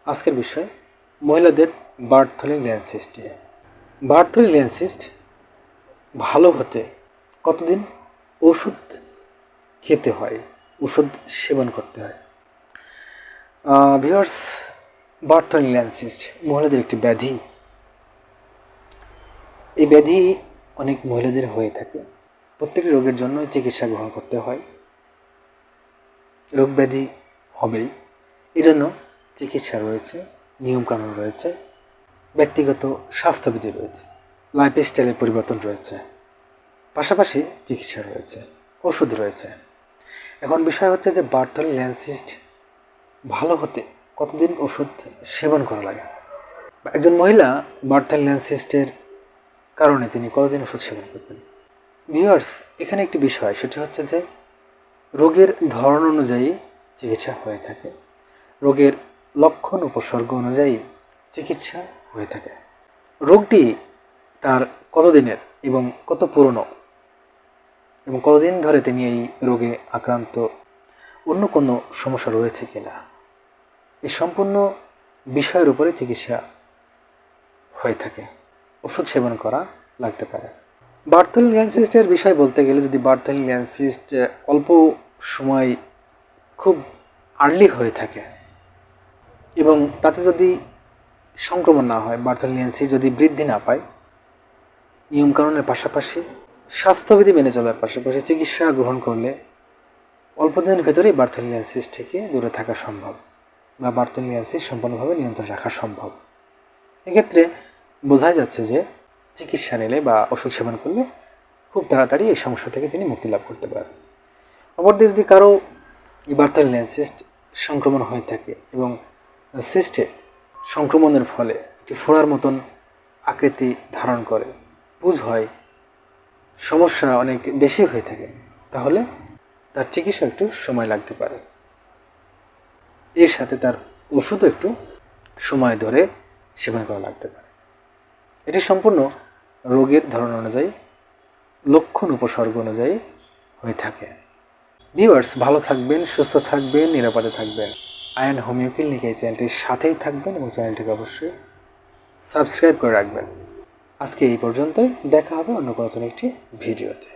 আজকের বিষয় মহিলাদের বার্থলি ল্যান্সিস্ট। বার্থলি ল্যান্সিস্ট ভালো হতে কতদিন ওষুধ খেতে হয়, ওষুধ সেবন করতে হয়? ভিউয়ার্স, বার্থলি ল্যান্সিস্ট মহিলাদের একটি ব্যাধি। এই ব্যাধি অনেক মহিলাদের হয়ে থাকে। প্রত্যেকটি রোগের জন্য চিকিৎসা গ্রহণ করতে হয়। রোগ ব্যাধি হবেই, এজন্য চিকিৎসা রয়েছে, নিয়মকানুন রয়েছে, ব্যক্তিগত স্বাস্থ্যবিধি রয়েছে, লাইফস্টাইলের পরিবর্তন রয়েছে, পাশাপাশি চিকিৎসা রয়েছে, ওষুধ রয়েছে। এখন বিষয় হচ্ছে যে বার্থলি ল্যান্সিস্ট ভালো হতে কতদিন ওষুধ সেবন করা লাগে, বা একজন মহিলা বার্থলি ল্যান্সিস্টের কারণে তিনি কতদিন ওষুধ সেবন করবেন। ভিউয়ার্স, এখানে একটি বিষয়, সেটি হচ্ছে যে রোগের ধরন অনুযায়ী চিকিৎসা হয়ে থাকে, রোগের লক্ষণ উপসর্গ অনুযায়ী চিকিৎসা হয়ে থাকে। রোগটি তার কতদিনের এবং কত পুরনো এবং কতদিন ধরে তিনি এই রোগে আক্রান্ত, অন্য কোনো সমস্যা রয়েছে কিনা, এই সম্পূর্ণ বিষয়ের উপরে চিকিৎসা হয়ে থাকে, ওষুধ সেবন করা লাগতে পারে। বার্থলি ল্যান্সিস্টের বিষয় বলতে গেলে, যদি বার্থলি ল্যান্সিস্ট অল্প সময় খুব আর্লি হয়ে থাকে এবং তাতে যদি সংক্রমণ না হয়, বার্থলি ল্যান্সিস্ট যদি বৃদ্ধি না পায়, নিয়মকানুনের পাশাপাশি স্বাস্থ্যবিধি মেনে চলার পাশাপাশি চিকিৎসা গ্রহণ করলে অল্প দিনের ভেতরেই বার্থলি ল্যান্সিস্ট থেকে দূরে থাকা সম্ভব, বা বার্থলি ল্যান্সিস্ট সম্পূর্ণভাবে নিয়ন্ত্রণ রাখা সম্ভব। এক্ষেত্রে বোঝাই যাচ্ছে যে চিকিৎসা নিলে বা ওষুধ সেবন করলে খুব তাড়াতাড়ি এই সমস্যা থেকে তিনি মুক্তি লাভ করতে পারেন। অপরদিকে যদি কারো এই বার্থলি ল্যান্সিস্ট সংক্রমণ হয়ে থাকে এবং সিস্টে সংক্রমণের ফলে একটি ফোড়ার মতন আকৃতি ধারণ করে, পুঁজ হয়, সমস্যা অনেক বেশি হয়ে থাকে, তাহলে তার চিকিৎসা একটু সময় লাগতে পারে। এর সাথে তার ওষুধও একটু সময় ধরে সেবন করা লাগতে পারে। এটি সম্পূর্ণ রোগের ধরন অনুযায়ী, লক্ষণ উপসর্গ অনুযায়ী হয়ে থাকে। ভিউয়ার্স, ভালো থাকবেন, সুস্থ থাকবেন, নিরাপদে থাকবেন। আয়ান হোমিও ক্লিনিক এই চ্যানেলটির সাথেই থাকবেন এবং চ্যানেলটিকে অবশ্যই সাবস্ক্রাইব করে রাখবেন। আজকে এই পর্যন্তই, দেখা হবে অন্য কোনো একটি ভিডিওতে।